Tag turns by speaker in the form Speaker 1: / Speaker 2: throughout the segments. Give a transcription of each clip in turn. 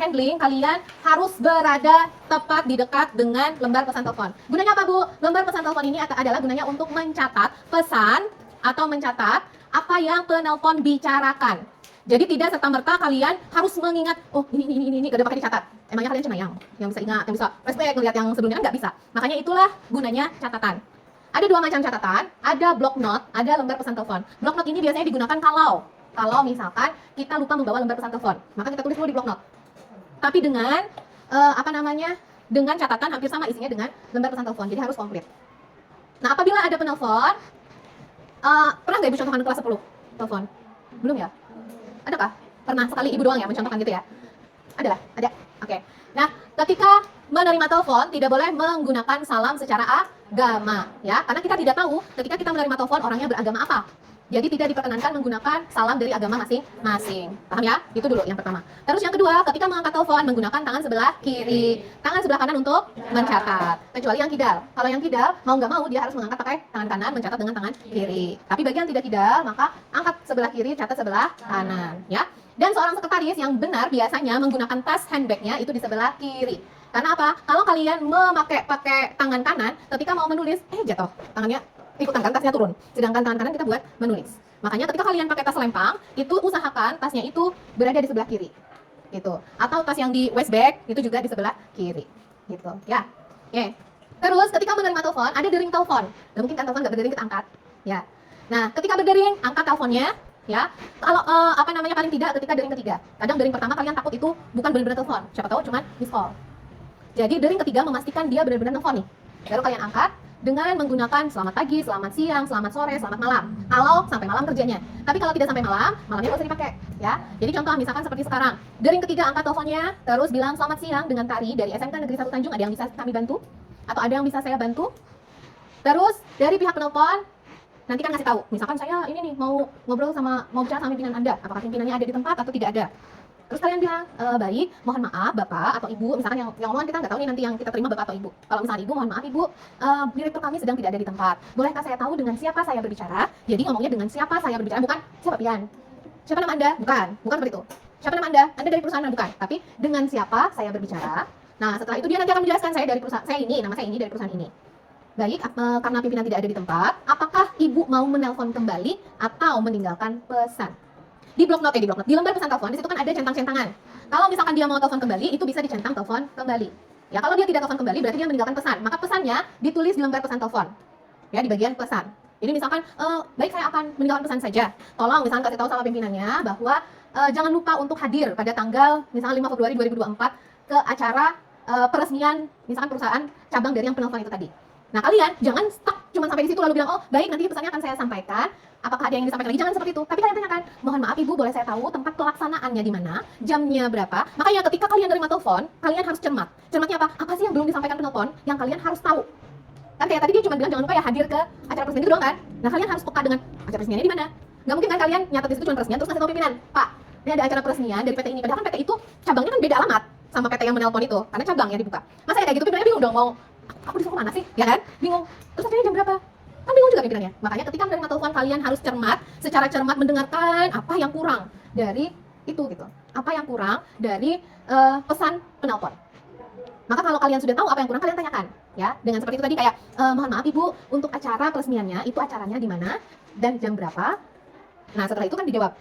Speaker 1: handling, kalian harus berada tepat di dekat dengan lembar pesan telepon. Gunanya apa, Bu? Lembar pesan telepon ini adalah gunanya untuk mencatat pesan atau mencatat apa yang penelpon bicarakan. Jadi tidak serta-merta kalian harus mengingat, oh ini, gak ada pakai dicatat. Emangnya kalian cenayang yang bisa ingat, yang bisa flashback, ngeliat yang sebelumnya kan nggak bisa. Makanya itulah gunanya catatan. Ada dua macam catatan, ada block note, ada lembar pesan telepon. Block note ini biasanya digunakan kalau misalkan kita lupa membawa lembar pesan telepon, maka kita tulis dulu di block note. Tapi dengan dengan catatan hampir sama isinya dengan lembar pesan telepon, jadi harus komplit. Nah, apabila ada penelpon, pernah nggak Ibu contohkan kelas 10 telepon? Belum ya? Adakah? Pernah sekali Ibu doang ya mencontohkan gitu ya? Adalah? Ada? Oke. Nah, ketika menerima telepon tidak boleh menggunakan salam secara agama ya, karena kita tidak tahu ketika kita menerima telepon orangnya beragama apa. Jadi tidak diperkenankan menggunakan salam dari agama masing-masing. Paham ya? Itu dulu yang pertama. Terus yang kedua, ketika mengangkat telepon menggunakan tangan sebelah kiri, tangan sebelah kanan untuk mencatat. Kecuali yang kidal. Kalau yang kidal mau nggak mau dia harus mengangkat pakai tangan kanan, mencatat dengan tangan kiri. Tapi bagi yang tidak kidal, maka angkat sebelah kiri, catat sebelah kanan, ya. Dan seorang sekretaris yang benar biasanya menggunakan tas handbagnya itu di sebelah kiri. Karena apa? Kalau kalian pakai tangan kanan, ketika mau menulis, jatuh tangannya ikutan kan tasnya turun. Sedangkan tangan kanan kita buat menulis. Makanya ketika kalian pakai tas lempang, itu usahakan tasnya itu berada di sebelah kiri. Gitu. Atau tas yang di waist bag itu juga di sebelah kiri. Gitu. Ya. Oke. Terus ketika menerima telepon, ada dering telepon. Nah, mungkin kan telepon nggak berdering kita angkat. Ya. Nah, ketika berdering, angkat teleponnya. Ya. Kalau paling tidak ketika dering ketiga. Kadang dering pertama kalian takut itu bukan benar-benar telepon. Siapa tahu cuma miss call. Jadi dering ketiga memastikan dia benar-benar telepon nih. Baru kalian angkat dengan menggunakan selamat pagi, selamat siang, selamat sore, selamat malam. Kalau sampai malam kerjanya. Tapi kalau tidak sampai malam, malamnya nggak usah dipakai, ya. Jadi contoh misalkan seperti sekarang, dering ketiga angkat teleponnya, terus bilang selamat siang dengan Tari dari SMK Negeri 1 Tanjung. Ada yang bisa kami bantu? Atau ada yang bisa saya bantu? Terus dari pihak penelpon, nanti kan ngasih tahu. Misalkan saya ini nih mau bicara sama pimpinan Anda. Apakah pimpinannya ada di tempat atau tidak ada? Terus kalian bilang, baik, mohon maaf Bapak atau Ibu, misalkan yang omongan kita nggak tahu nih nanti yang kita terima Bapak atau Ibu. Kalau misalnya Ibu, mohon maaf Ibu, direktur kami sedang tidak ada di tempat. Bolehkah saya tahu dengan siapa saya berbicara? Jadi ngomongnya dengan siapa saya berbicara, bukan siapa Pian. Siapa nama Anda? Bukan seperti itu. Siapa nama Anda? Anda dari perusahaan mana? Bukan. Tapi dengan siapa saya berbicara. Nah, setelah itu dia nanti akan menjelaskan saya dari perusahaan saya ini, nama saya ini dari perusahaan ini. Baik, karena pimpinan tidak ada di tempat, apakah Ibu mau menelpon kembali atau meninggalkan pesan? Di block note, di lembar pesan telepon, di situ kan ada centang-centangan. Kalau misalkan dia mau telepon kembali, itu bisa dicentang telepon kembali. Ya, kalau dia tidak telepon kembali, berarti dia meninggalkan pesan. Maka pesannya ditulis di lembar pesan telepon. Ya, di bagian pesan. Jadi misalkan, baik saya akan meninggalkan pesan saja. Tolong misalkan kasih tahu sama pimpinannya bahwa jangan lupa untuk hadir pada tanggal misalkan 5 Februari 2024 ke acara peresmian misalkan perusahaan cabang dari yang penelpon itu tadi. Nah, kalian jangan stuck cuma sampai di situ lalu bilang, oh baik nanti pesannya akan saya sampaikan. Apakah ada yang disampaikan lagi? Jangan seperti itu. Tapi kalian tanyakan, mohon maaf Ibu, boleh saya tahu tempat pelaksanaannya di mana, jamnya berapa? Makanya ketika kalian nerima telepon, kalian harus cermat. Cermatnya apa? Apa sih yang belum disampaikan penelpon yang kalian harus tahu? Kan kayak tadi dia cuma bilang jangan lupa ya hadir ke acara peresmian itu doang kan? Nah, kalian harus peka dengan acara peresmiannya di mana? Nggak mungkin kan kalian nyatet di situ cuma peresmian terus ngasih tahu pimpinan, Pak, ini ada acara peresmian dari PT ini. Padahal kan PT itu cabangnya kan beda alamat sama PT yang menelpon itu, karena cabang yang dibuka. Masa ya kayak gitu pimpinannya bingung dong, mau aku disuruh mana sih? Ya kan? Bingung. Terus akhirnya jam berapa? Kan bingung juga pimpinannya. Makanya ketika menerima telepon kalian harus cermat, secara cermat mendengarkan apa yang kurang dari itu gitu. Apa yang kurang dari pesan penelpon. Maka kalau kalian sudah tahu apa yang kurang, kalian tanyakan, ya. Dengan seperti itu tadi kayak mohon maaf Ibu, untuk acara peresmiannya itu acaranya di mana dan jam berapa? Nah, setelah itu kan dijawab,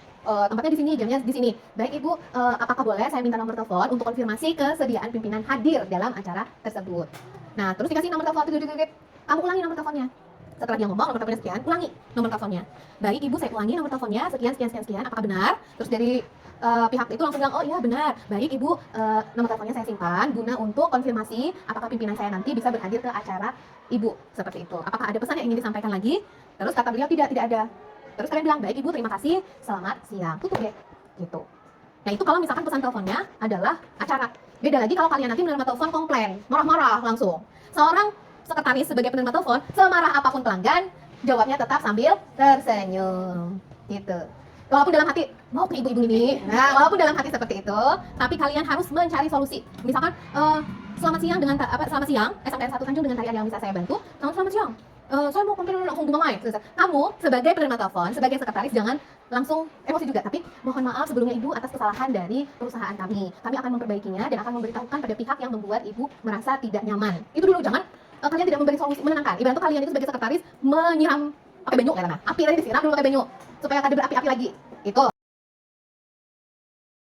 Speaker 1: tempatnya di sini, jamnya di sini. Baik Ibu, apakah boleh saya minta nomor telepon untuk konfirmasi kesediaan pimpinan hadir dalam acara tersebut. Nah, terus dikasih nomor telepon, kamu ulangi nomor teleponnya. Setelah dia ngomong nomor teleponnya sekian, ulangi nomor teleponnya. Baik Ibu, saya ulangi nomor teleponnya sekian, apakah benar? Terus dari pihak itu langsung bilang, oh iya benar. Baik Ibu, nomor teleponnya saya simpan guna untuk konfirmasi apakah pimpinan saya nanti bisa berhadir ke acara Ibu. Seperti itu. Apakah ada pesan yang ingin disampaikan lagi? Terus kata beliau tidak ada. Terus kalian bilang, baik Ibu, terima kasih, selamat siang. Tutup deh. Gitu. Nah, itu kalau misalkan pesan teleponnya adalah acara. Beda lagi kalau kalian nanti menerima telepon komplain, marah-marah langsung. Seorang sekretaris sebagai penerima telepon, semarah apapun pelanggan, jawabnya tetap sambil tersenyum. Gitu. Walaupun dalam hati, mau ke ibu-ibu ini. Nah, walaupun dalam hati seperti itu, tapi kalian harus mencari solusi. Misalkan, selamat siang dengan selamat siang, SMK 1 Tanjung dengan Tari ada yang bisa saya bantu. Selamat siang. Saya mau komplain langsung gumamai. Kamu sebagai penerima telepon, sebagai sekretaris jangan langsung emosi juga. Tapi mohon maaf sebelumnya Ibu atas kesalahan dari perusahaan kami. Kami akan memperbaikinya dan akan memberitahukan pada pihak yang membuat Ibu merasa tidak nyaman. Itu dulu, jangan kalian tidak memberi solusi menenangkan. Ibarat tuh kalian itu sebagai sekretaris menyiram pakai banyu, karena api tadi disiram dulu pakai banyu supaya kada berapi-api lagi. Itu.